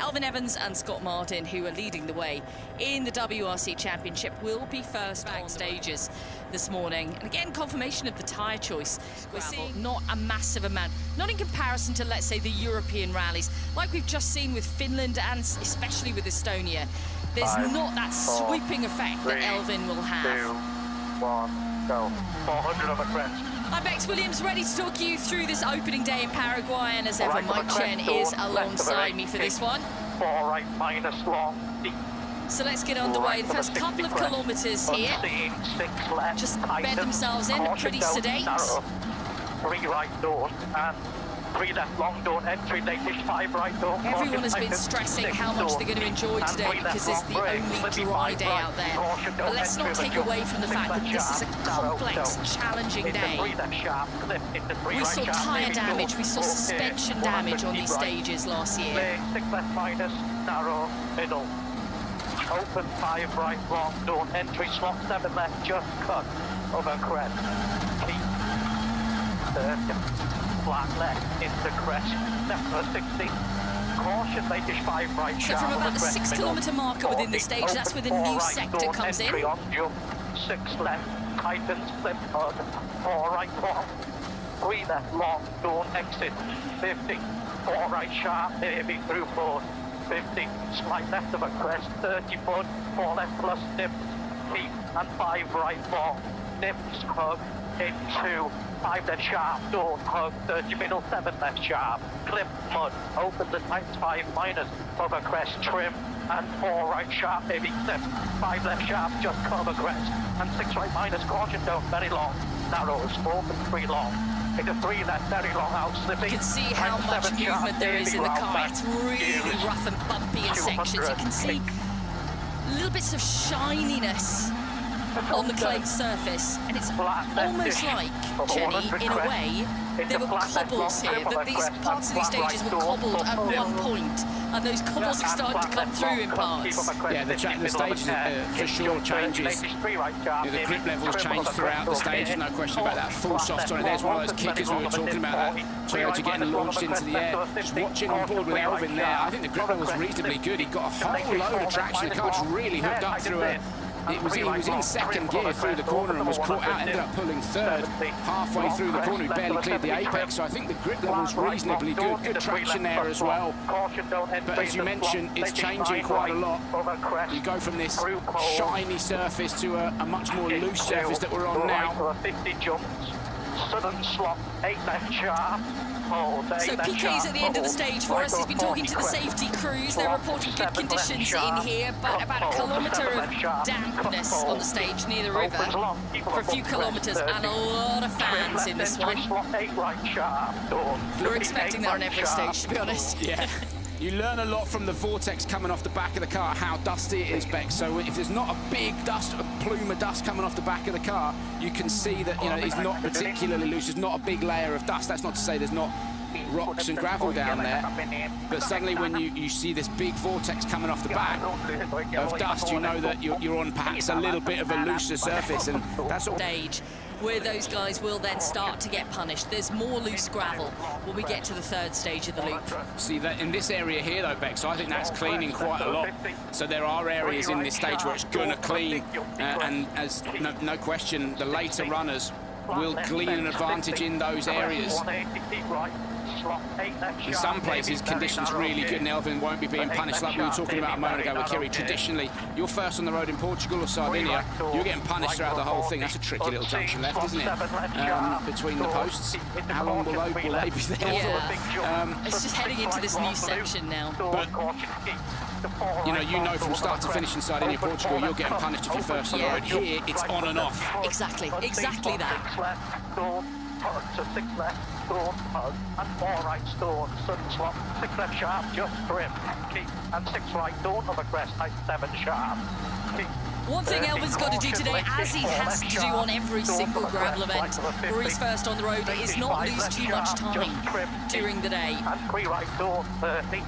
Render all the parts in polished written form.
Elfyn Evans and Scott Martin, who are leading the way in the WRC Championship, will be first on stages this morning. And again, confirmation of the tyre choice. We're seeing not a massive amount, not in comparison to, let's say, the European rallies, like we've just seen with Finland and especially with Estonia. There's not that sweeping effect that Elfyn will have. 2, 1, go. 400 of a crest. I'm Bex Williams, ready to talk you through this opening day in Paraguay, and as ever, Mike Chen is alongside me for this one. 4 right, minus long, deep. So let's get underway. The first couple of kilometres here. Just bed themselves in, pretty sedate. 3 right doors and 3 left long door entry, latest 5 right door. Everyone has been stressing how much they're going to enjoy today because it's the only dry day out there. But let's not take away from the fact that this is a complex, challenging day. We saw tyre damage, we saw suspension damage on these stages last year. 6 left minus, narrow, middle. Open 5 right, long door entry, slot 7 left, just cut over crest. Keep 30. Flat left into crest, left for 60. Caution, latest 5 right. So from about the 6 kilometre marker within the stage, that's where the new sector comes in. On jump, 6 left, tightens, slip hard, 4 right long, 3 left long, don't exit, 50. 4 right sharp, heavy through 4, 50. Slight left of a crest, 30 foot, 4 left plus dip, keep, and 5 right long, dips, hug, into 5 left sharp, don't hug, 30 middle, 7 left sharp, clip, mud, open the tights, 5 minus, over crest, trim, and 4 right sharp, heavy slip, 5 left sharp, just cover crest, and 6 right minus, caution down, very long, narrows, open 3 long, into 3 left, very long out, slipping. You can see how much movement there is in the car. It's really rough and bumpy in sections. You can see little bits of shininess on the clay surface, and it's almost like, Jenny, in a way, there were cobbles here, that these parts of these stages were cobbled at one point, and those cobbles are starting to come through in parts. Yeah, the stage for sure changes. The grip levels change throughout the stage, there's no question about that. Full soft on it, there's one of those kickers we were talking about, that Toyota getting launched into the air. Just watching on board with Elfyn there, I think the grip level was reasonably good. He got a whole load of traction, the car's really hooked up through a... He was in second gear through the corner and was caught out, ended up pulling third halfway through the corner. He barely cleared the apex, so I think the grip level's reasonably good. Good traction there as well. But as you mentioned, it's changing quite a lot. You go from this shiny surface to a much more loose surface that we're on now. 50 jumps, sudden slot, 8 left sharp. So PK's at the end of the stage for us. He's been talking to the safety crews. They're reporting good conditions in here, but about a kilometre of dampness on the stage near the river for a few kilometres, and a lot of fans in this one. We're expecting that on every stage, to be honest. Yeah. You learn a lot from the vortex coming off the back of the car, how dusty it is, Bex. So if there's not a big dust, a plume of dust coming off the back of the car, you can see that, you know, it's not particularly loose. There's not a big layer of dust. That's not to say there's not rocks and gravel down there. But suddenly when you see this big vortex coming off the back of dust, you know that you're on perhaps a little bit of a looser surface, and that's all. Stage where those guys will then start to get punished. There's more loose gravel when we get to the 3rd stage of the loop. See that in this area here though, Bex, I think that's cleaning quite a lot. So there are areas in this stage where it's going to clean, and as no question, the later runners will glean an advantage in those areas. In some places, conditions really good, and Elfyn won't be being punished like we were talking about a moment ago with Kiri. Traditionally, you're first on the road in Portugal or Sardinia, you're getting punished throughout the whole thing. That's a tricky little junction left, isn't it? Between the posts. How long will they be there for? Yeah. It's just heading into this new section now. But, you know from start to finish in Sardinia, Portugal, you're getting punished if you're first on the road. Here, it's on and off. Exactly that. So 6 left, stone, hug, and 4 right, stone, sudden slot, 6 left sharp, just trim, keep, and 6 right, don't over crest, height 7 sharp, keep. One thing Elfyn's got to do today, as he has to do on every single gravel event where he's first on the road, is not lose too much time during the day. And 3 right, don't 30.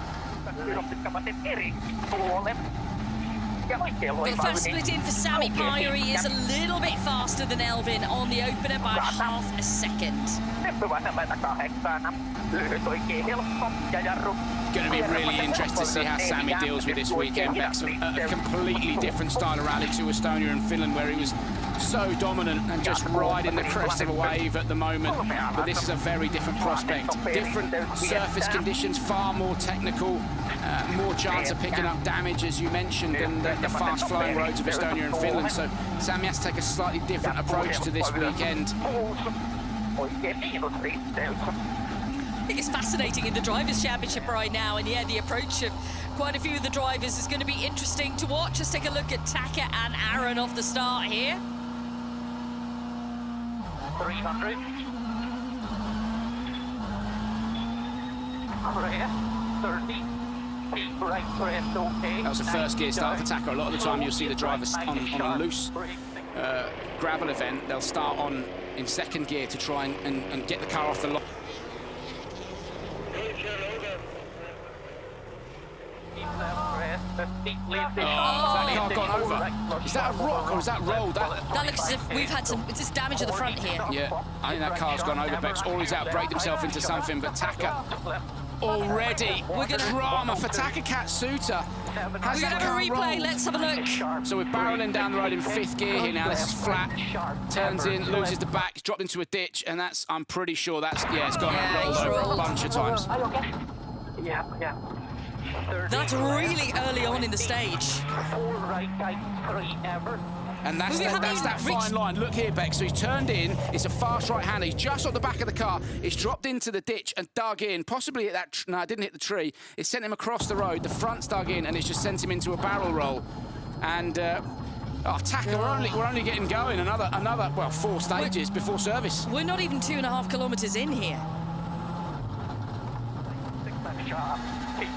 The first split in for Sami Pyre. He is a little bit faster than Elfyn on the opener by half a second. Going to be really interested to see how Sami deals with this weekend. Bex, a completely different style of rally to Estonia and Finland, where he was so dominant and just riding the crest of a wave at the moment. But this is a very different prospect. Different surface conditions, far more technical, more chance of picking up damage, as you mentioned, than the fast-flowing roads of Estonia and Finland. So Sami has to take a slightly different approach to this weekend. I think it's fascinating in the Drivers' Championship right now, and yeah, the approach of quite a few of the drivers is going to be interesting to watch. Let's take a look at Taka and Aaron off the start here. 300. That was the first gear start for Taka. A lot of the time you'll see the drivers on a loose gravel event, they'll start on in second gear to try and get the car off the line. Oh, that car gone over. Is that a rock or is that rolled? That looks as if we've had some damage at the front here. Yeah, I think that car's gone over, Bex, or he's outbraked himself into something, but Taka already. We're going to drama for Taka Katsuta. We're going to have a replay. Let's have a look. So we're barreling down the road in fifth gear here now. This is flat. Turns in, loses the back, dropped into a ditch, and that's, I'm pretty sure that's, yeah, it's gone rolled over a bunch of times. Yeah. That's really early on in the stage. And that's that fine line. Look here, Beck. So he's turned in. It's a fast right-hander. He's just on the back of the car. He's dropped into the ditch and dug in. Possibly at that... No, it didn't hit the tree. It sent him across the road. The front's dug in, and it's just sent him into a barrel roll. And... Taka, we're only getting going. Another, well, 4 stages before service. We're not even 2.5 kilometres in here.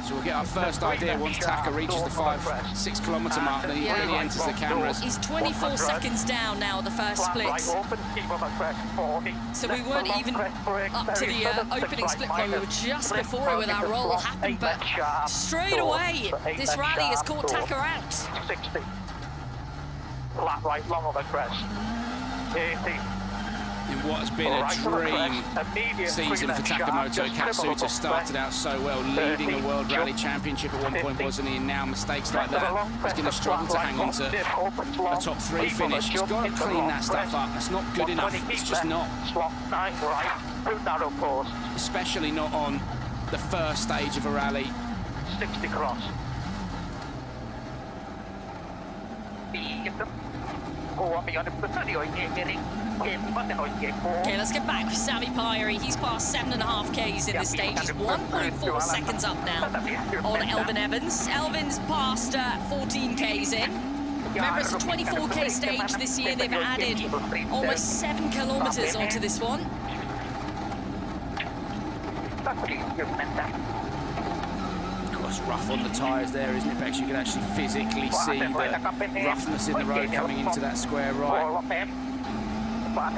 So we'll get our first idea once Taka reaches the 5-6 kilometre mark, then he really enters the cameras. He's 24 seconds down now at the first split. So we weren't even up to the opening split point. We were just before it when that roll happened, but straight away, this rally has caught Taka out. 60. Flat right, long on the crest. 80. In what has been a dream season for Takamoto, Katsuta started out so well, leading a World Rally Championship at one point, wasn't he? And now mistakes like that, he's going to struggle to hang on to a top 3 finish. He's got to clean that stuff up. It's not good enough. It's just not. Especially not on the first stage of a rally. 60 cross. Okay, let's get back with Sami Pyrie. He's past 7.5 Ks in this stage. He's 1.4 seconds up now on Elvin Evans. Elvin's past 14 Ks in. Remember, it's a 24K stage this year. They've added almost 7 kilometres onto this one. It's rough on the tyres there, isn't it, Bex? You can actually physically see the roughness in the road coming into that square right. I'm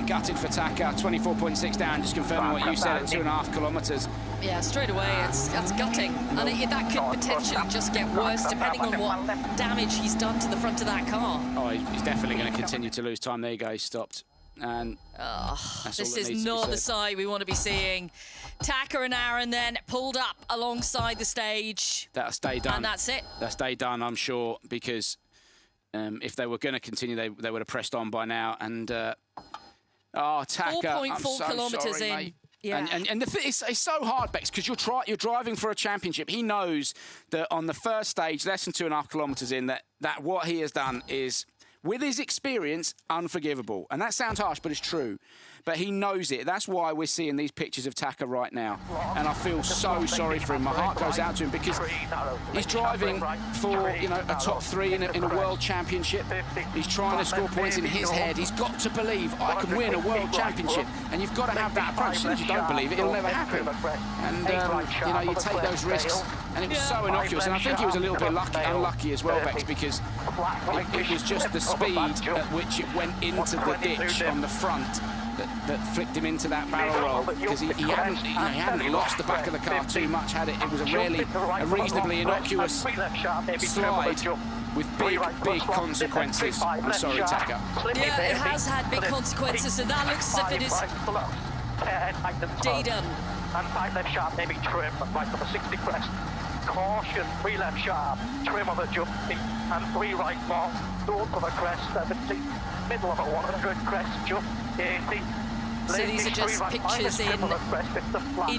gutted for Taka, 24.6 down, just confirming what you said at 2.5 kilometres. Yeah, straight away, that's gutting. And that could potentially just get worse depending on what damage he's done to the front of that car. Oh, he's definitely going to continue to lose time. There you go, he stopped. And this is not the side we want to be seeing. Taka and Aaron then pulled up alongside the stage. That'll stay done. And that's it. That'll stay done, I'm sure, because if they were going to continue, they would have pressed on by now. And Taka, 4.4 kilometres sorry, in. Mate. Yeah. And it's so hard, Bex, because you're driving for a championship. He knows that on the first stage, less than 2.5 kilometres in, that what he has done is, with his experience, unforgivable. And that sounds harsh, but it's true. But he knows it. That's why we're seeing these pictures of Taka right now. And I feel so sorry for him. My heart goes out to him because he's driving for, a top 3 in a world championship. He's trying to score points in his head. He's got to believe, I can win a world championship. And you've got to have that approach. As soon as you don't believe it, it'll never happen. And, you take those risks. And it was so innocuous. And I think he was a little bit unlucky as well, Bex, because it was just the speed at which it went into the ditch on the front that flicked him into that barrel roll, because he hadn't lost the back of the car too much, had it? It was a reasonably innocuous slide with big consequences. I'm sorry, Taka. Yeah, it has had big consequences, and that looks as if it is day-done. And 5 left sharp, maybe trim, right on the 60 crest. Caution, 3 left sharp, trim on the jump, and 3 right long, door to the crest, 70, middle of a 100 crest, jump, 80. So these are just pictures in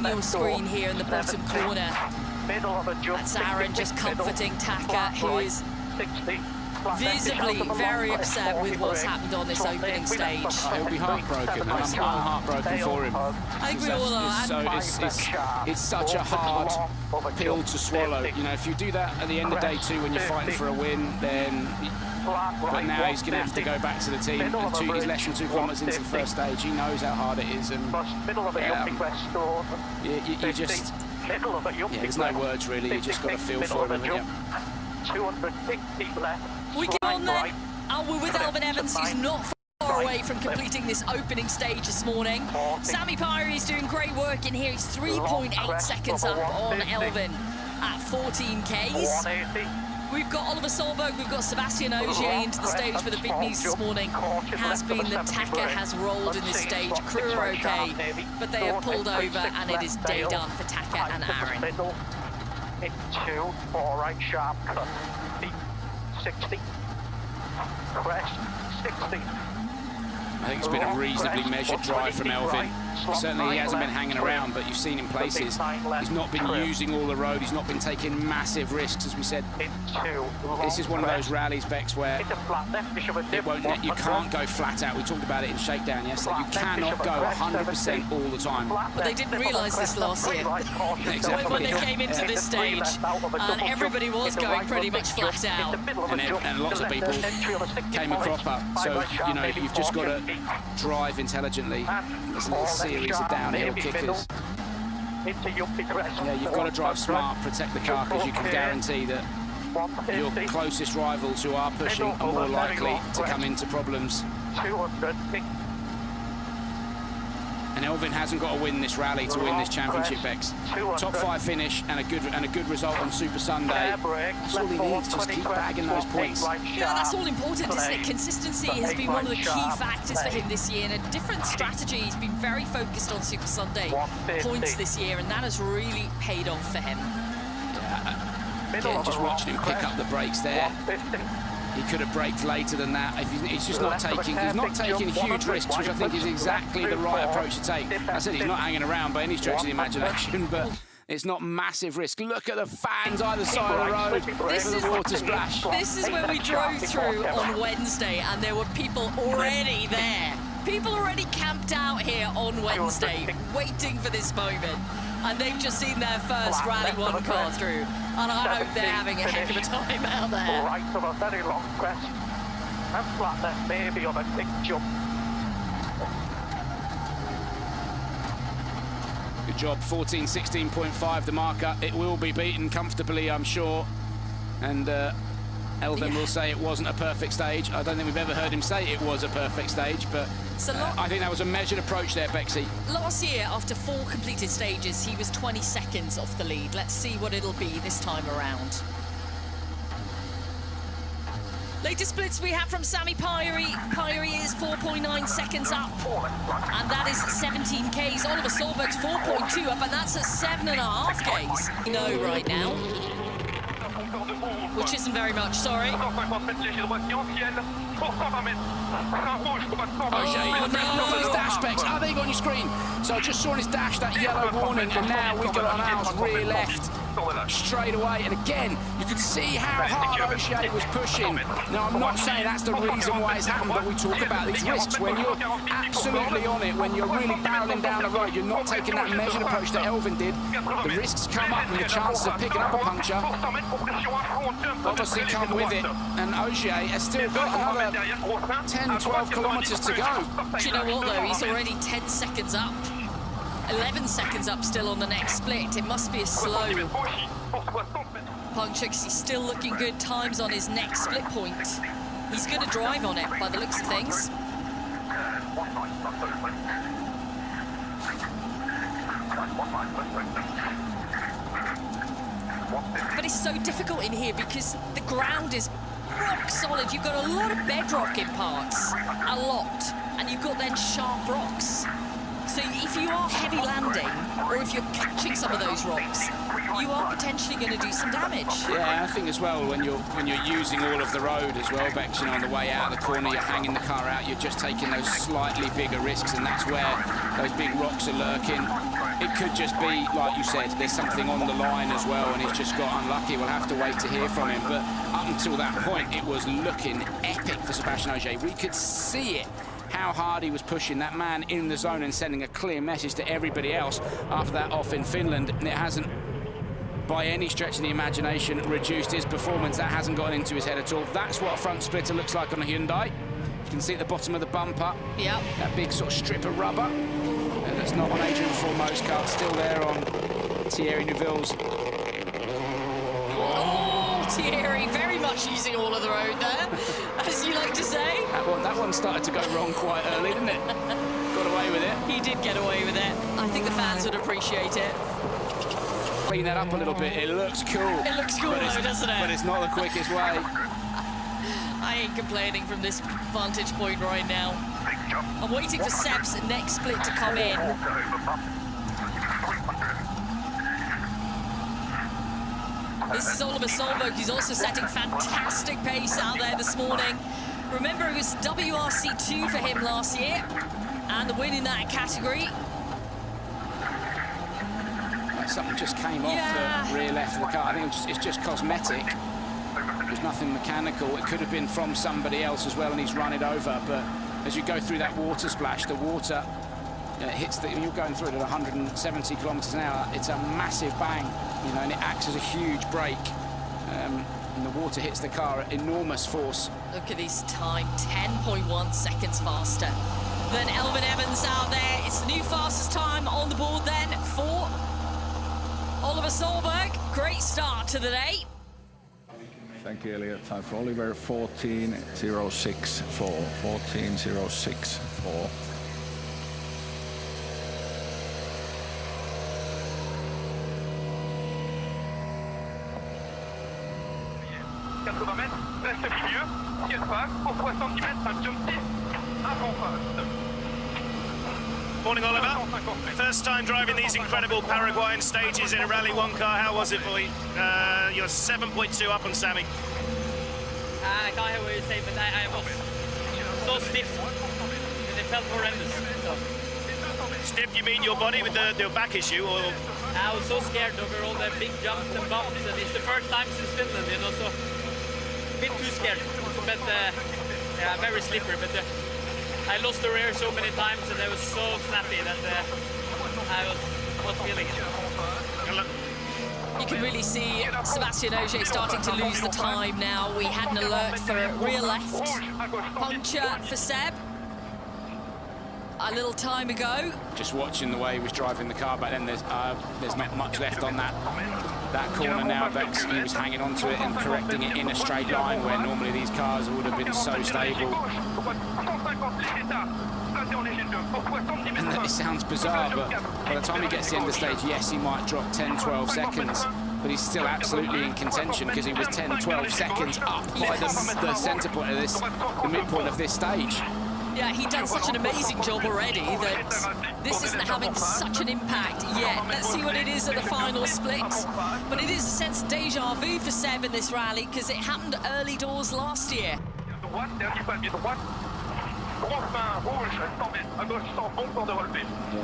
your screen here in the bottom corner. Middle of a jump. That's Aaron just comforting Taka, who is visibly very upset with what's happened on this opening stage. He'll be heartbroken, and I'm heartbroken for him. I think we all are. It's such a hard pill to swallow. You know, if you do that at the end of day 2 when you're fighting for a win, then... But now he's going to have to go back to the team. He's less than 2 kilometres into the first stage. He knows how hard it is, and you just... there's no words really. You just got to feel for him, haven't you? 260 left. We get on then. We're with Elvin Evans, who's not far away from completing this opening stage this morning. Sami Pyrie is doing great work in here. He's 3.8 seconds up on Elvin at 14 Ks. We've got Oliver Solberg, we've got Sebastian Ogier into the stage for the big news this morning. Has been that Taka has rolled in this stage. Crew are okay, but they have pulled over, and it is day done for Taka and Aaron. In 2, 4 right sharp, cut, 60, crest, 60. I think it's been a reasonably measured drive from Elvin. Certainly he hasn't been hanging around, but you've seen in places he's not been using all the road, he's not been taking massive risks, as we said. This is one of those rallies, Bex, where you can't go flat out. We talked about it in Shakedown yesterday. You cannot go 100% all the time. But they didn't realise this last year. Exactly. When they came into this stage, and everybody was going pretty much flat out. And lots of people came a crop up. So, you know, you've just got to drive intelligently. There's a little series of downhill kickers. Yeah, you've got to drive smart, protect the car, because you can guarantee that your closest rivals who are pushing are more likely to come into problems. And Elvin hasn't got to win this rally to win this championship, Bex. Top 5 finish and a good result on Super Sunday. That's all he needs, just keep bagging those points. Yeah, that's all important, isn't it? Consistency has been one of the key factors for him this year, and a different strategy. He's been very focused on Super Sunday points this year, and that has really paid off for him. Yeah, again, just watching him pick up the brakes there. He could have braked later than that. He's just not taking. He's not taking huge risks, which I think is exactly the right approach to take. I said he's not hanging around by any stretch of the imagination, but it's not massive risk. Look at the fans either side of the road. This is the water splash. This is when we drove through on Wednesday, and there were people already there. People already camped out here on Wednesday, waiting for this moment. And they've just seen their first Rally 1 car through. And I hope they're having a heck of a time out there. Right on a very long crest. And flat left, maybe on a quick jump. Good job, 14:16.5 the marker. It will be beaten comfortably, I'm sure. And Elvin will say it wasn't a perfect stage. I don't think we've ever heard him say it was a perfect stage, but I think that was a measured approach there, Bexy. Last year, after 4 completed stages, he was 20 seconds off the lead. Let's see what it'll be this time around. Latest splits we have from Sami Pyrie. Pyrie is 4.9 seconds up, and that is 17 Ks. Oliver Solberg's 4.2 up, and that's at 7.5 Ks. We know right now, which isn't very much, sorry. Oh, no, his dash specs. Oh, there you go on your screen. So I just saw on his dash that yellow warning, and now we've got it on ours, rear left, straight away. And again, you could see how hard Ogier was pushing. Now, I'm not saying that's the reason why it's happened, but we talk about these risks. When you're absolutely on it, when you're really barreling down the road, you're not taking that measured approach that Elvin did. The risks come up, and the chances of picking up a puncture obviously come with it. And Ogier has still got another 10, 12 kilometres to go. Do you know what, though? He's already 10 seconds up. 11 seconds up still on the next split. It must be a slow puncture, because he's still looking good times on his next split point. He's going to drive on it by the looks of things. But it's so difficult in here because the ground is rock solid. You've got a lot of bedrock in parts, a lot, and you've got then sharp rocks. So if you are heavy landing, or if you're catching some of those rocks, you are potentially going to do some damage. Yeah, I think as well when you're using all of the road as well, Bex, you know, on the way out of the corner, you're hanging the car out, you're just taking those slightly bigger risks, and that's where those big rocks are lurking. It could just be, like you said, there's something on the line as well, and he's just got unlucky. We'll have to wait to hear from him. But up until that point, it was looking epic for Sebastian Ogier. We could see it, how hard he was pushing that man in the zone and sending a clear message to everybody else after that off in Finland. And it hasn't, by any stretch of the imagination, reduced his performance. That hasn't gotten into his head at all. That's what a front splitter looks like on a Hyundai. You can see at the bottom of the bumper, yep, that big sort of strip of rubber. That's not on Adrian Formo's car, still there on Thierry Neuville's. Oh, Thierry, very much using all of the road there, as you like to say. That one started to go wrong quite early, didn't it? Got away with it. He did get away with it. I think the fans would appreciate it. Clean that up a little bit. It looks cool. It looks cool though, doesn't it? But it's not the quickest way. I ain't complaining from this vantage point right now. I'm waiting for Seb's next split to come in. This is Oliver Solberg, who's also setting fantastic pace out there this morning. Remember, it was WRC2 for him last year, and the win in that category. Something just came off the rear left of the car. I think it's just cosmetic. There's nothing mechanical. It could have been from somebody else as well, and he's run it over. But as you go through that water splash, the water hits the. You're going through it at 170 kilometers an hour. It's a massive bang, you know, and it acts as a huge brake. And the water hits the car at enormous force. Look at his time, 10.1 seconds faster than Elvin Evans out there. It's the new fastest time on the board then for Oliver Solberg. Great start to the day. Thank you, Elliot. Time for Oliver, 14.064. 14.064. Reste au milieu, ciel face, pour 70 mètres, un jumpy avant face. Morning, Oliver. First time driving these incredible Paraguayan stages in a Rally 1 car. How was it for you? You're 7.2 up on Sammy. I can't hear what you say, but I was so stiff. It felt horrendous. So. Stiff, you mean your body with the back issue, or? I was so scared over all the big jumps and bumps, and it's the first time since Finland, you know, so a bit too scared. But yeah, very slippery. But I lost the rear so many times, and I was so snappy that I was feeling it. You can really see Sebastian Ogier starting to lose the time now. We had an alert for rear left puncture for Seb a little time ago. Just watching the way he was driving the car back then, there's not much left on that corner now. Bex, he was hanging onto it and correcting it in a straight line where normally these cars would have been so stable. And it sounds bizarre, but by the time he gets to the end of the stage, yes, he might drop 10-12 seconds, but he's still absolutely in contention because he was 10-12 seconds up by the centre point of this, the midpoint of this stage. Yeah, he's done such an amazing job already that this isn't having such an impact yet. Let's see what it is at the final split. But it is a sense of deja vu for Seb in this rally because it happened early doors last year. Yeah,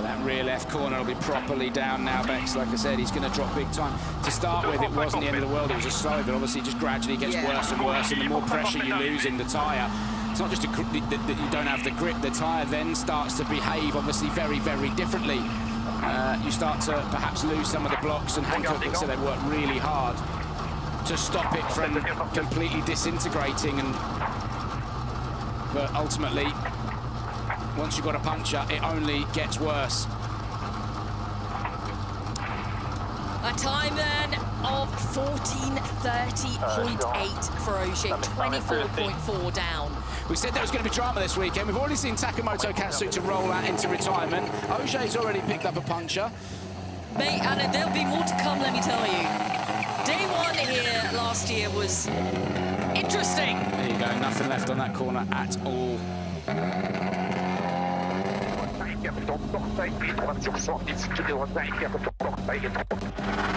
that rear left corner will be properly down now, Bex. Like I said, he's going to drop big time. To start with, it wasn't the end of the world. It was a slow, but obviously it just gradually gets worse and worse, and the more pressure you lose in the tyre, it's not just that you don't have the grip, the tyre then starts to behave obviously very, very differently. You start to perhaps lose some of the blocks, and Hancock looks like they work really hard to stop it from completely disintegrating. But ultimately, once you've got a puncture, it only gets worse. A time then of 14:30.8 for Ogier, 24.4 down. We said there was going to be drama this weekend. We've already seen Takamoto Katsuta roll out into retirement. Ogier's already picked up a puncture. Mate, and there'll be more to come, let me tell you. Day one here last year was interesting. There you go, nothing left on that corner at all.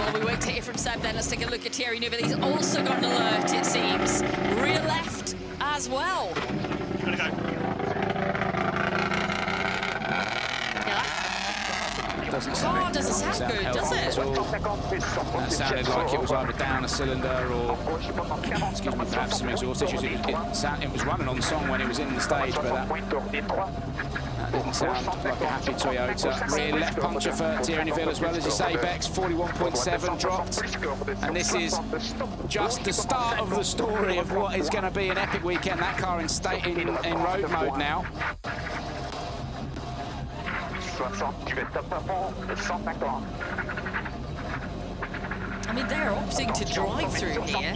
While we wait to hear from Seb, then let's take a look at Thierry Neuville. He's also got an alert, it seems. Rear left as well. Gotta go. Doesn't sound good, does it? at all. That sounded like it was either down a cylinder or, excuse me, perhaps some exhaust issues. It was running on song when it was in the stage, but that didn't sound like a happy Toyota. Rear left puncture for Thierry Neuville as well, as you say, Bex. 41.7 dropped. And this is just the start of the story of what is going to be an epic weekend. That car in road mode now. I mean, they're opting to drive through here.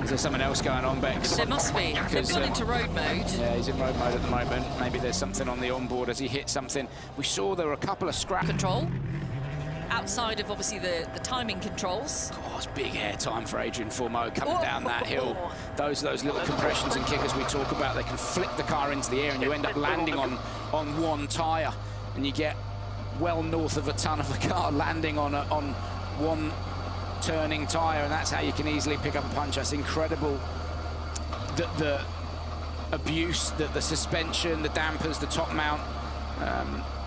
Is there something else going on, Bex? There must be. They've gone into road mode. Yeah, he's in road mode at the moment. Maybe there's something on the onboard as he hit something. We saw there were a couple of scrap Control. Outside of, obviously, the timing controls. Oh, it's big air time for Adrian Fourmeau coming down that hill. Those little compressions and kickers we talk about, they can flick the car into the air and you end up landing on one tyre. And you get well north of a ton of the car landing on one turning tyre, and that's how you can easily pick up a punch. That's incredible. The abuse that the suspension, the dampers, the top mount,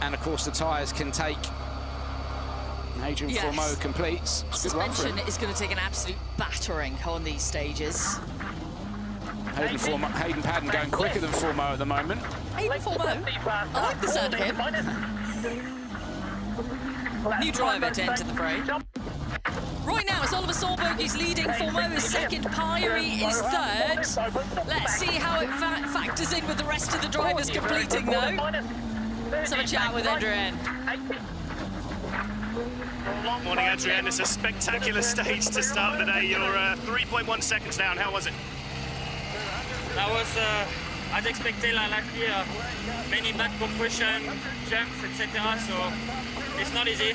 and of course the tyres can take. Adrian Fourmeau completes. Suspension is going to take an absolute battering on these stages. Hayden Paddon going quicker than Fourmeau at the moment. Hayden Fourmeau? I like the sound of him. New driver to enter the fray. Right now, it's Oliver Solberg who's leading. Fourmeau is second. Pyrie is third. Let's see how it factors in with the rest of the drivers completing, though. Let's have a chat with Adrian. Morning, Adrian. It's a spectacular stage to start the day. You're 3.1 seconds down. How was it? That was as expected, luckily many bad compression, jumps, etc. So it's not easy.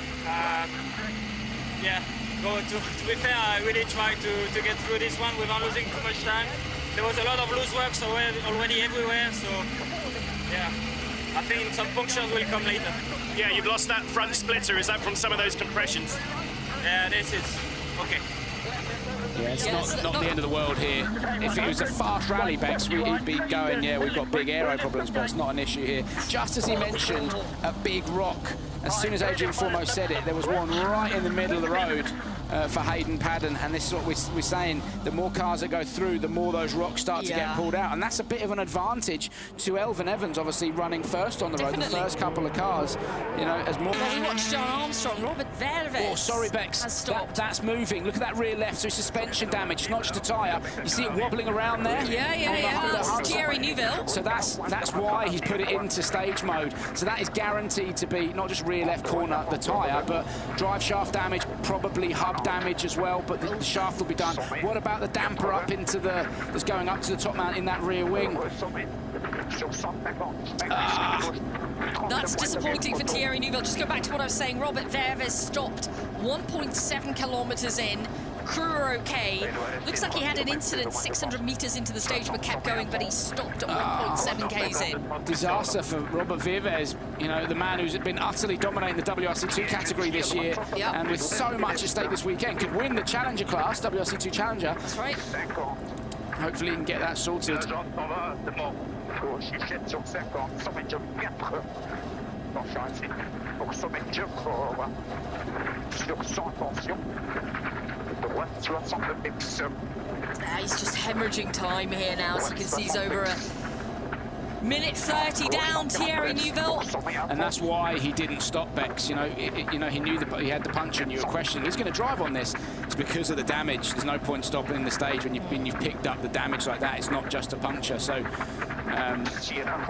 Yeah, to be fair, I really tried to get through this one without losing too much time. There was a lot of loose works already everywhere, so yeah, I think some punctures will come later. Yeah, you've lost that front splitter. Is that from some of those compressions? Yeah, this is okay. Yeah, it's not the end of the world here. If it was a fast rally, Bex, he'd be going, yeah, we've got big aero problems, but it's not an issue here. Just as he mentioned a big rock, as soon as Adrian Fourmeau said it, there was one right in the middle of the road for Hayden Paddon, and this is what we're saying, the more cars that go through, the more those rocks start to get pulled out, and that's a bit of an advantage to Elvin Evans, obviously running first on the road, the first couple of cars, you know, as more... Well, we watched John Armstrong, Robert Verves. Oh, sorry, Bex, that's moving. Look at that rear left, so suspension damage, it's not just a tyre. You see it wobbling around there? Yeah, that's Thierry Neuville. So that's why he's put it into stage mode. So that is guaranteed to be not just rear left corner, the tyre, but drive shaft damage, probably hub damage as well, but the shaft will be done. What about the damper up into that's going up to the top mount in that rear wing? That's disappointing for Thierry Neuville. Just go back to what I was saying. Robert Verves stopped 1.7 kilometers in. Crew are okay. Looks like he had an incident 600 meters into the stage but kept going, but he stopped at 1.7 k's in. Disaster for Robert Verves, you know, the man who's been utterly dominating the WRC2 category this year, and with so much at stake this weekend, could win the Challenger class, WRC2 Challenger. That's right. Hopefully he can get that sorted. He's just hemorrhaging time here now, as you can see he's over a minute 30 down, Thierry Neuville. And that's why he didn't stop, Bex. You know, he knew he had the punch, and you were questioning, he's going to drive on this. It's because of the damage. There's no point stopping in the stage when you've picked up the damage like that. It's not just a puncture. So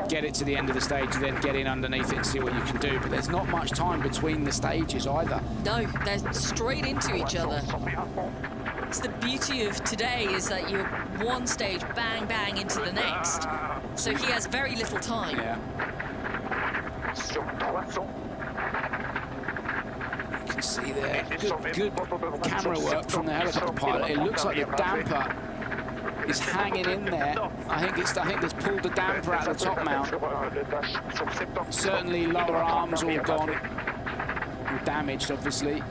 get it to the end of the stage, then get in underneath it and see what you can do. But there's not much time between the stages either. No, they're straight into each other. It's the beauty of today is that you're one stage, bang, bang into the next. So he has very little time. Yeah. You can see there, good camera work from the helicopter pilot. It looks like the damper is hanging in there. I think it's pulled the damper out of the top mount. Certainly lower arms all gone, or damaged obviously.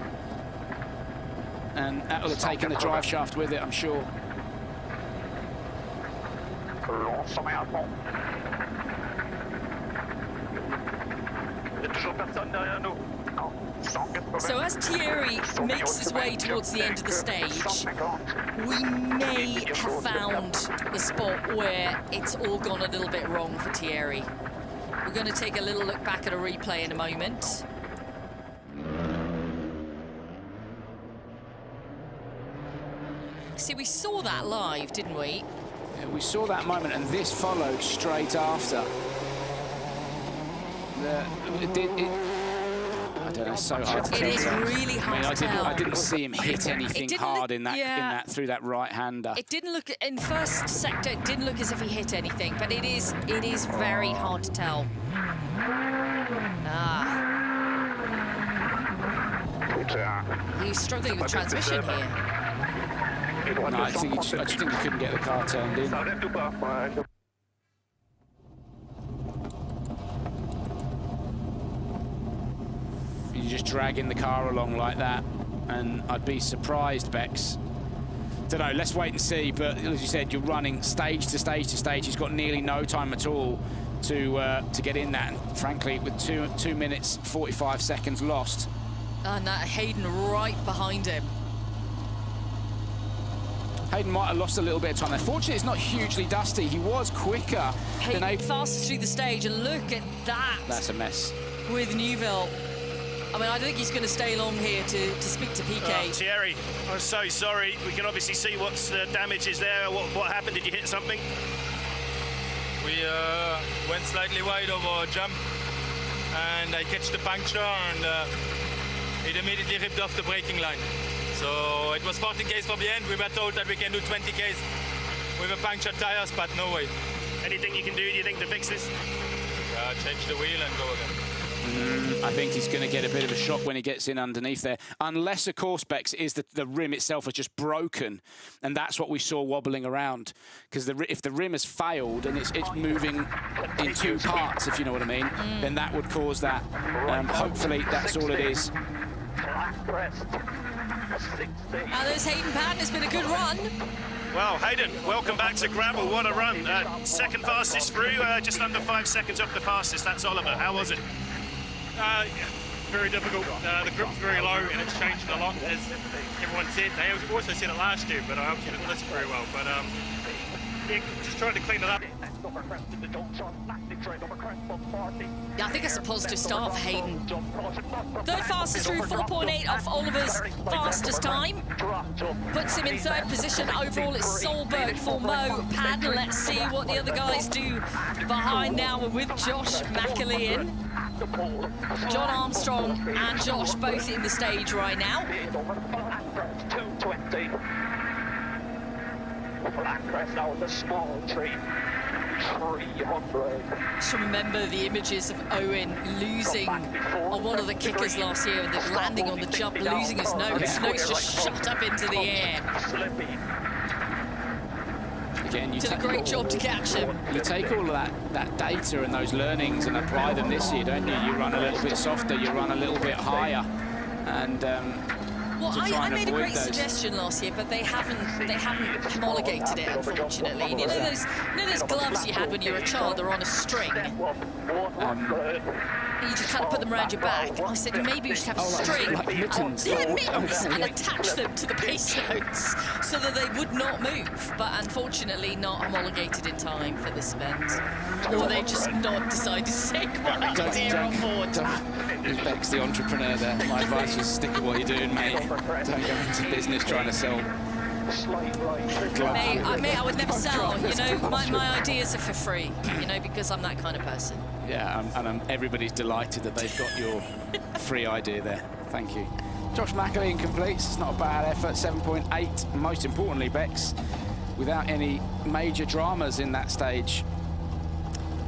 And that will have taken the drive shaft with it, I'm sure. So as Thierry makes his way towards the end of the stage, we may have found the spot where it's all gone a little bit wrong for Thierry. We're going to take a little look back at a replay in a moment. See, we saw that live, didn't we? Yeah, we saw that moment, and this followed straight after. I don't know, it's so hard to tell. It is really hard to tell. I didn't see him hit anything hard in that through that right-hander. It didn't look, in first sector, it didn't look as if he hit anything, but it is very hard to tell. He was struggling with transmission here. No, I just think he couldn't get the car turned in. You're just dragging the car along like that, and I'd be surprised, Bex. Don't know, let's wait and see, but as you said, you're running stage to stage to stage. He's got nearly no time at all to get in that, and frankly, with 2 minutes 45 seconds lost. And Hayden right behind him. Hayden might have lost a little bit of time there. Fortunately, it's not hugely dusty. He was quicker than Hayden. Fastest through the stage, and look at that. That's a mess. With Neuville. I mean, I don't think he's going to stay long here to speak to PK. Thierry, I'm so sorry. We can obviously see what's the damage is there. What happened? Did you hit something? We went slightly wide over a jump, and I catch the puncture, and it immediately ripped off the braking line. So it was 40 Ks from the end. We were told that we can do 20 Ks with a punctured tires, but no way. Anything you can do, do you think, to fix this? Change the wheel and go again. I think he's going to get a bit of a shock when he gets in underneath there. Unless, of course, Bex, is the rim itself has just broken, and that's what we saw wobbling around. Because if the rim has failed and it's moving in two parts, if you know what I mean, then that would cause that. Hopefully, that's all it is. There's Hayden Patton. It's been a good run. Well, Hayden, welcome back to gravel. What a run. Second fastest through, just under 5 seconds off the fastest. That's Oliver. How was it? Very difficult. The grip's very low, and it's changed a lot, as everyone said. They also said it last year, but I obviously didn't listen very well. But yeah, just trying to clean it up. Yeah, I think it's a positive start for Hayden. Third fastest through, 4.8 off Oliver's fastest time. Puts him in third position. Overall, it's Solberg for Mo Padden. Let's see what the other guys do behind now. We're with Josh McAlee in. John Armstrong and Josh both in the stage right now. Now the small tree. 300. Just remember the images of Owen losing on one of the kickers last year, and then landing on the jump, losing his nose. His nose just shot up into the air. Again, you did a great job to catch him. You take all of that data and those learnings and apply them this year, don't you? You run a little bit softer, you run a little bit higher, and well, I made a great suggestion last year, but they haven't homologated it, unfortunately. You know those gloves you had when you were a child, they're on a string. You just kind of put them around your back. I said maybe we should have a string, like mittens. mittens, and attach them to the pace notes so that they would not move. But unfortunately, not homologated in time for this event, or they just not decided to take my idea on board. Beck's the entrepreneur there. My advice is stick with what you're doing, mate. Don't go into business trying to sell. Mate, I would never sell. You know, my ideas are for free. You know, because I'm that kind of person. Yeah, and everybody's delighted that they've got your free idea there. Thank you. Josh McAlee completes. It's not a bad effort. 7.8. Most importantly, Bex, without any major dramas in that stage.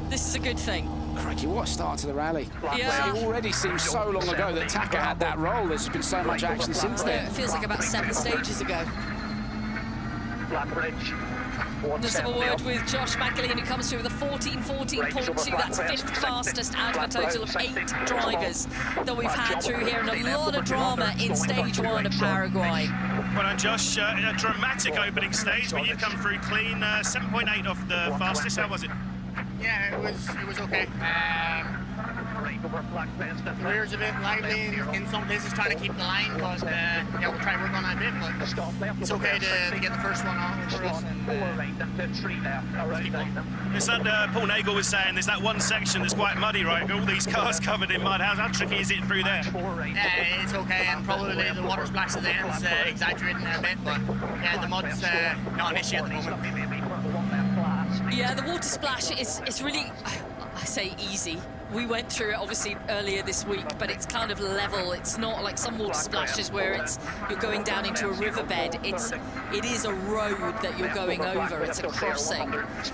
This is a good thing. Crikey, what a start to the rally. Yeah. It already seems so long ago that Taka had that role. There's been so much action since then. It feels like about 7 stages ago. Let's have a word with Josh McAleen, who comes through with a 14.2. That's 5th fastest out of a total of 8 drivers that we've had through here, and a lot of drama in stage 1 of Paraguay. Well done, Josh. A dramatic opening stage, but you've come through clean. 7.8 off the fastest. How was it? Yeah, it was okay. The rear's a bit lively in some places, trying to keep the line, but yeah, we'll try and work on that a bit, but it's okay to get the first one off for us. There's that, Paul Nagel was saying, there's that one section that's quite muddy, right? All these cars covered in mud. How tricky is it through there? Yeah, it's okay, and probably the water splash at the end's exaggerating a bit, but yeah, the mud's not an issue at the moment. Yeah, the water splash is really, I say easy. We went through it obviously earlier this week, but it's kind of level. It's not like some water splashes where you're going down into a riverbed. It is a road that you're going over. It's a crossing,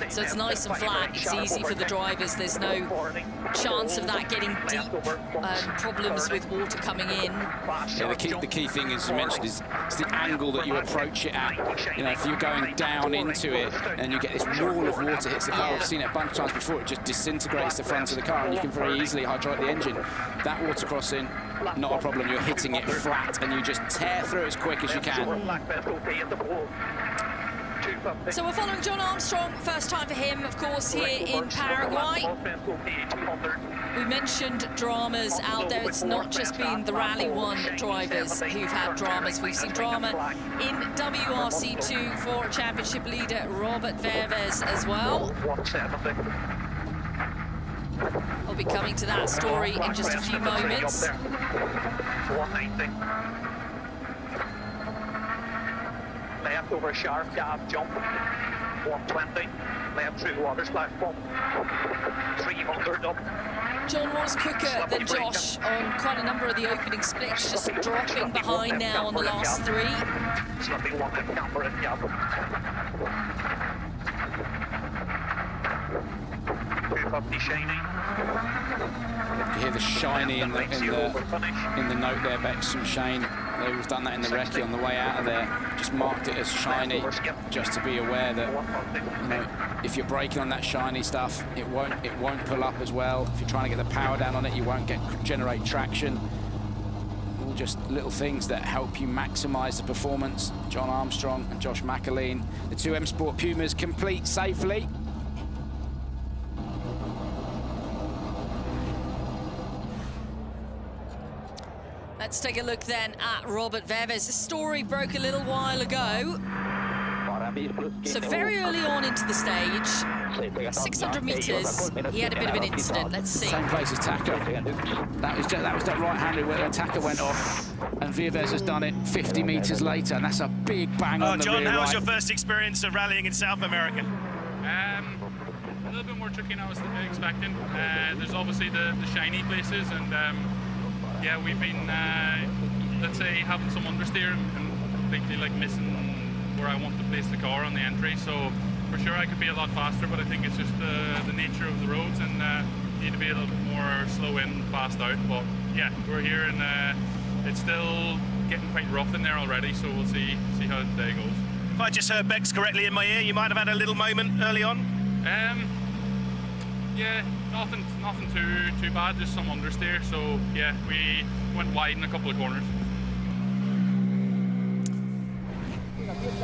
so it's nice and flat. It's easy for the drivers. There's no chance of that getting deep. Problems with water coming in. Yeah, the key thing, as you mentioned, is the angle that you approach it at. You know, if you're going down into it and you get this wall of water hits the car, I've seen it a bunch of times before. It just disintegrates the front of the car, and you can very easily hydraulic the engine. That water crossing, not a problem. You're hitting it flat and you just tear through as quick as you can. So we're following John Armstrong, first time for him, of course, here in Paraguay. We mentioned dramas out there. It's not just been the Rally 1 drivers who've had dramas. We've seen drama in WRC2 for championship leader Robert Verves as well. We'll be coming to that story in just a few moments. Left over sharp gap jump, 120. Left through water splash bump, 300 up. John was quicker than Josh on quite a number of the opening splits, just dropping behind now on the last 3. Slipping one to camber and jump. You hear the shiny in the note there, Bex from Shane. They've done that in the recce on the way out of there. Just marked it as shiny, just to be aware that, you know, if you're braking on that shiny stuff, it won't pull up as well. If you're trying to get the power down on it, you won't generate traction. All just little things that help you maximise the performance. John Armstrong and Josh McAleen, the 2 M Sport Pumas, complete safely. Let's take a look then at Robert Verves. The story broke a little while ago. So very early on into the stage, 600 metres, he had a bit of an incident. Let's see. Same place as Taka. That was that right-handed where Taka went off, and Verves has done it 50 metres later, and that's a big bang on the John, rear how was right. your first experience of rallying in South America? A little bit more tricky than I was expecting. There's obviously the shiny places, and yeah, we've been, let's say, having some understeer and completely like missing where I want to place the car on the entry. So for sure I could be a lot faster, but I think it's just the nature of the roads, and need to be a little bit more slow in, fast out. But yeah, we're here, and it's still getting quite rough in there already. So we'll see how the day goes. If I just heard Bex correctly in my ear, you might have had a little moment early on. Yeah, nothing too bad, just some understeer. So yeah, we went wide in a couple of corners.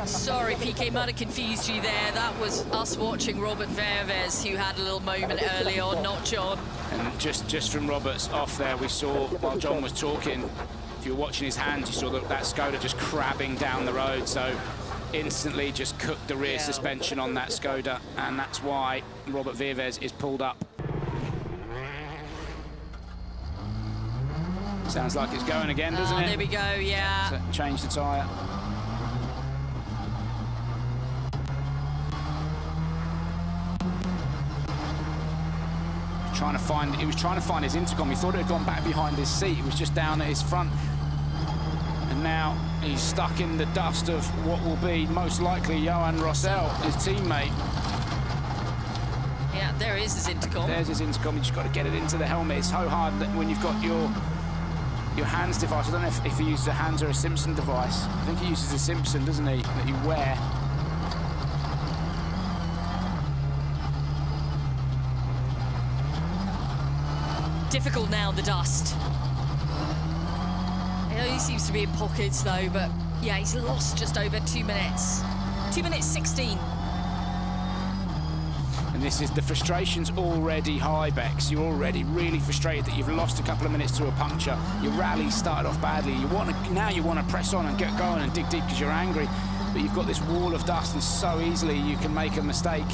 Sorry, PK, might have confused you there. That was us watching Robert Verves, who had a little moment early on, not John. And just from Robert's off there, we saw, while John was talking, if you were watching his hands, you saw that Skoda just crabbing down the road. So instantly just cooked the rear suspension on that Skoda, and that's why Robert Verves is pulled up. Sounds like it's going again, doesn't it? There we go, yeah. So change the tyre. He was trying to find his intercom. He thought it had gone back behind his seat. It was just down at his front. And now he's stuck in the dust of what will be most likely Johan Rossell, his teammate. Yeah, there is his intercom. There's his intercom. You just got to get it into the helmet. It's so hard that when you've got your hands device. I don't know if he uses a hands or a Simpson device. I think he uses a Simpson, doesn't he, that you wear. Difficult now, the dust. He seems to be in pockets though, but yeah, he's lost just over 2 minutes. 2 minutes 16. And this is, the frustration's already high, Bex. You're already really frustrated that you've lost a couple of minutes to a puncture. Your rally started off badly. Now you want to press on and get going and dig deep because you're angry. But you've got this wall of dust and so easily you can make a mistake.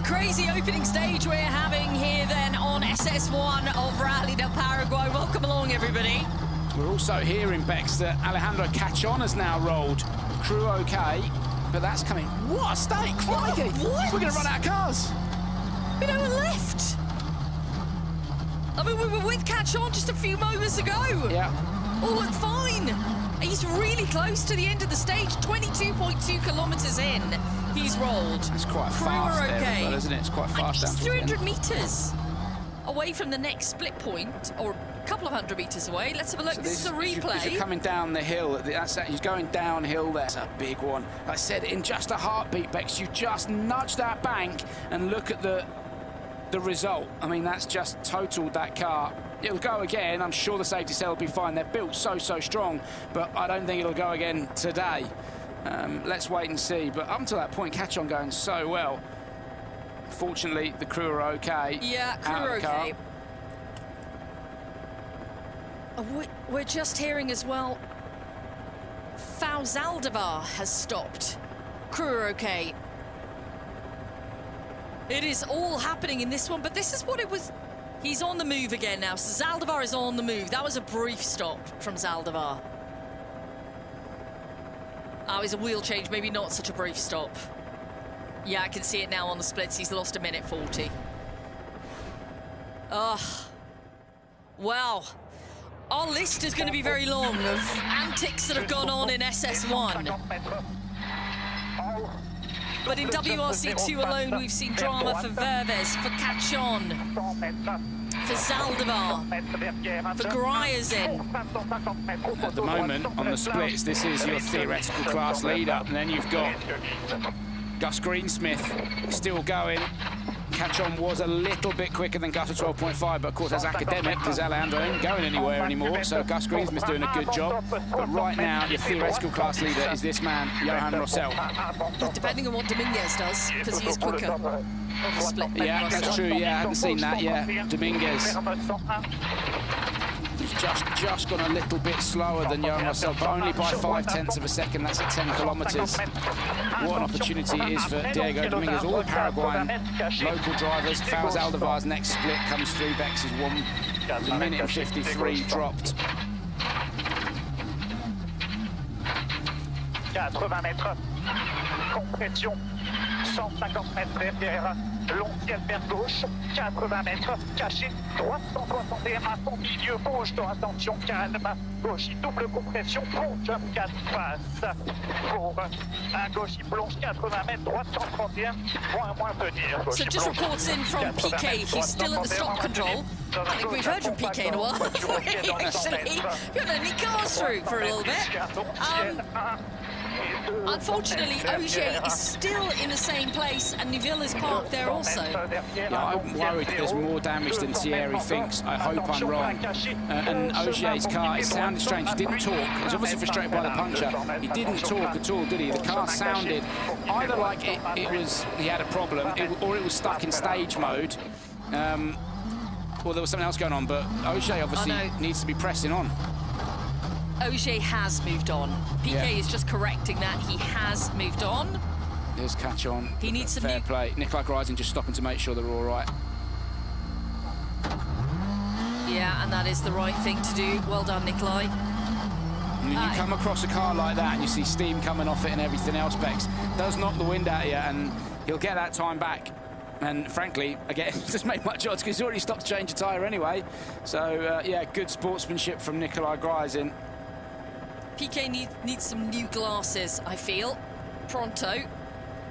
Crazy opening stage we're having here then on SS1 of Rally del Paraguay. Welcome along, everybody. We're also hearing, Bex, that Alejandro Cachon has now rolled. Crew okay, but that's coming. What a state, crikey! What? We're going to run out of cars. We no one left. I mean, we were with Cachon just a few moments ago. Yeah. All looked fine. He's really close to the end of the stage, 22.2 kilometers in. He's rolled. It's quite fast okay. there, well, isn't it? It's quite fast. He's 300 meters away from the next split point, or a couple of hundred meters away. Let's have a look. So this is a replay. You're coming down the hill. He's going downhill there. That's a big one. Like I said, in just a heartbeat, Bex, you just nudge that bank and look at the result. I mean, that's just totaled that car. It'll go again. I'm sure the safety cell will be fine. They're built so strong, but I don't think it'll go again today. Let's wait and see. But up until that point, Cachon going so well. Fortunately, the crew are okay. Yeah, crew are okay. We're just hearing as well, Zaldivar has stopped. Crew are okay. It is all happening in this one, but this is what it was. He's on the move again now. So Zaldivar is on the move. That was a brief stop from Zaldivar. Oh, it's a wheel change, maybe not such a brief stop. Yeah, I can see it now on the splits. He's lost 1 minute 40. Oh, wow. Our list is going to be very long of antics that have gone on in SS1. But in WRC2 alone, we've seen drama for Verves, for Cachon, for Zaldivar, for Gryazin. At the moment, on the splits, this is your theoretical class leader, and then you've got Gus Greensmith still going. Cachon was a little bit quicker than Gus at 12.5, but of course, as academic, because Alejandro ain't going anywhere anymore, so Gus Greensmith's doing a good job. But right now, your theoretical class leader is this man, Johan Rossell. Depending on what Dominguez does, because he is quicker on the split. Yeah, that's true. Yeah, I hadn't seen that yet. Dominguez. He's just gone a little bit slower than Johan Rossell, but only by 0.5 of a second. That's at 10 kilometres. What an opportunity it is for Diego Dominguez. All Paraguayan local drivers. Zaldivar's next split comes through. Bex is 1 minute and 53 dropped. 80 mètres, compression, 150 mètres derrière, long ciel vers gauche, 80 mètres, caché, droite 161 à son milieu, bouge, attention, calme, gauche, double compression, plonge, 4 passes, pour un gauche, plonge, 80 mètres, droite 131, moins venir. So just reports in from PK, he's still at the stop control. I think we've heard from PK in a while. Actually, we're going to nick cars through for a little bit. Unfortunately, Ogier is still in the same place, and Neuville is parked there also. Yeah, I'm worried there's more damage than Thierry thinks. I hope I'm wrong. And Ogier's car, it sounded strange. He didn't talk. He's obviously frustrated by the puncture. He didn't talk at all, did he? The car sounded either like it was he had a problem, or it was stuck in stage mode. Or there was something else going on, but Ogier obviously needs to be pressing on. Ogier has moved on. PK is just correcting that. He has moved on. There's Cachon. He needs some fair play. Nikolai Gryazin just stopping to make sure they're all right. Yeah, and that is the right thing to do. Well done, Nikolai. You come across a car like that and you see steam coming off it and everything else, Bex, does knock the wind out of you, and he'll get that time back. And frankly, again, it doesn't make much odds because he's already stopped to change a tyre anyway. So, yeah, good sportsmanship from Nikolai Gryazin. PK needs some new glasses, I feel. Pronto.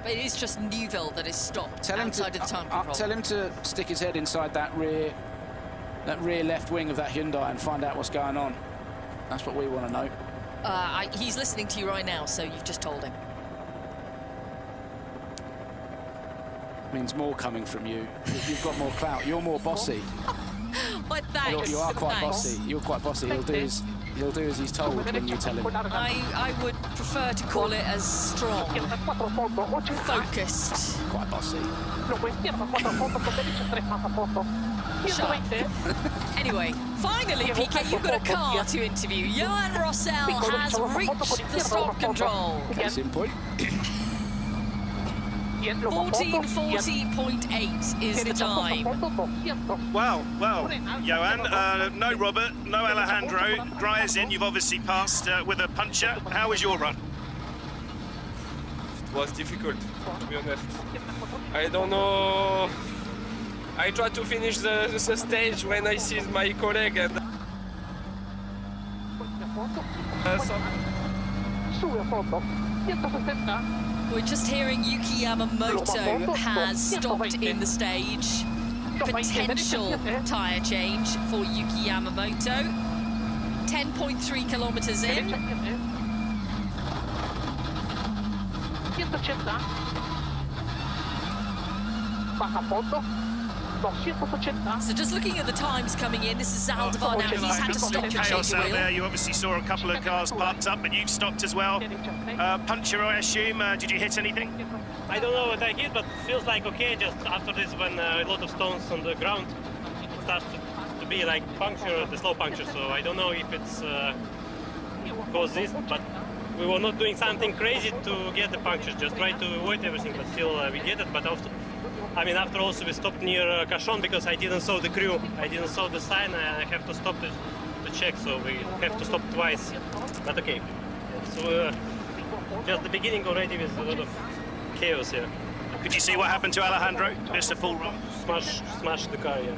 But it is just Newville that is stopped outside of the time control. Tell him to stick his head inside that rear left wing of that Hyundai and find out what's going on. That's what we want to know. He's listening to you right now, so you've just told him. Means more coming from you. You've got more clout. You're more bossy. But thanks. You are quite bossy. You're quite bossy. He'll do as he's told when you tell him. I would prefer to call it as strong, focused. Quite bossy. Sharp. Anyway, finally, PK, you've got a car to interview. Johan Rossell has reached the stop control. Case in point. 14:40.8 is the time. Well, Johan, no Robert, no Alejandro. Dryers in, you've obviously passed with a puncher. How was your run? It was difficult, to be honest. I don't know. I tried to finish the stage when I see my colleague and We're just hearing Yuki Yamamoto has stopped in the stage. Potential tyre change for Yuki Yamamoto. 10.3 kilometers in. So just looking at the times coming in, this is Zaldivar now. He's had to stop and change Chaos the out wheel. there. You obviously saw a couple of cars parked up, but you've stopped as well. Puncher, I assume. Did you hit anything? I don't know what I hit, but feels like okay. Just after this, when a lot of stones on the ground, it starts to be like puncture, the slow puncture. So I don't know if it's caused this, but we were not doing something crazy to get the punctures. Just try to avoid everything, but still we get it. But after also we stopped near Cachon because I didn't saw the crew. I didn't saw the sign. I have to stop to check, so we have to stop twice. But okay. So just the beginning already with a lot of chaos here. Could you see what happened to Alejandro? Just a full run. Smash the car, yeah.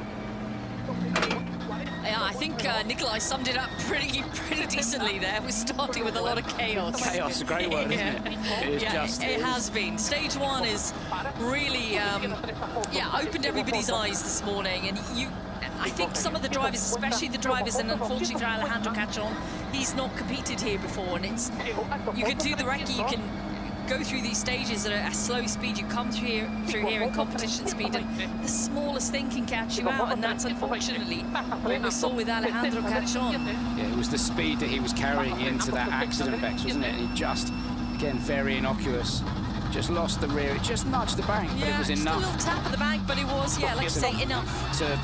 Yeah, I think Nikolai summed it up pretty decently there. We're starting with a lot of chaos. Chaos, a great word, isn't it? It is it has been. Stage one is really, opened everybody's eyes this morning. And I think some of the drivers, especially the drivers, and unfortunately for Alejandro Cachon, he's not competed here before. And you can do the recce, you can go through these stages at a slow speed. You come through here in competition speed, and the smallest thing can catch you out, and that's unfortunately what we saw with Alejandro Cachon. Yeah, it was the speed that he was carrying into that accident, Bex, wasn't it? And he just, again, very innocuous, just lost the rear. It just nudged the bank, but it was enough. Just a little tap at the bank, but it was, like you say, enough to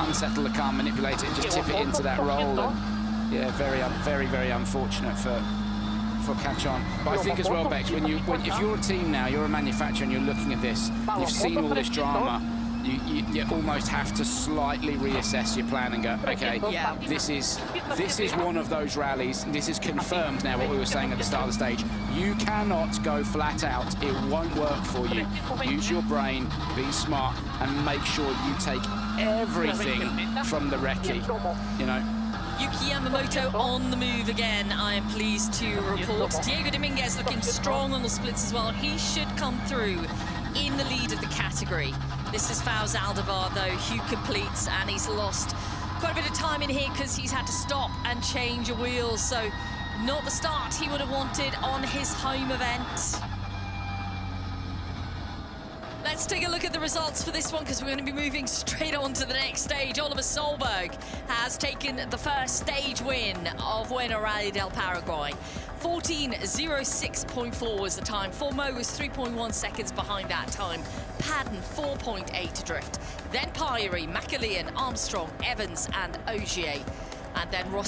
unsettle the car, manipulate it, and just tip it into that roll. And, yeah, very unfortunate for Cachon. But I think as well, Bex, if you're a team now, you're a manufacturer, and you're looking at this, you've seen all this drama, you almost have to slightly reassess your plan and go, okay, this is one of those rallies. This is confirmed now what we were saying at the start of the stage. You cannot go flat out. It won't work for you. Use your brain, be smart, and make sure you take everything from the recce, you know. Yuki Yamamoto on the move again, I am pleased to report. Diego Dominguez looking strong on the splits as well. He should come through in the lead of the category. This is Faux Zaldivar, though. Hugh completes, and he's lost quite a bit of time in here because he's had to stop and change a wheel. So not the start he would have wanted on his home event. Let's take a look at the results for this one, because we're going to be moving straight on to the next stage. Oliver Solberg has taken the first stage win of Buena Rally del Paraguay. 14:06.4 was the time. Formeau was 3.1 seconds behind that time. Padden 4.8 to drift. Then Pyrie, McAlean, Armstrong, Evans and Ogier. And then Ross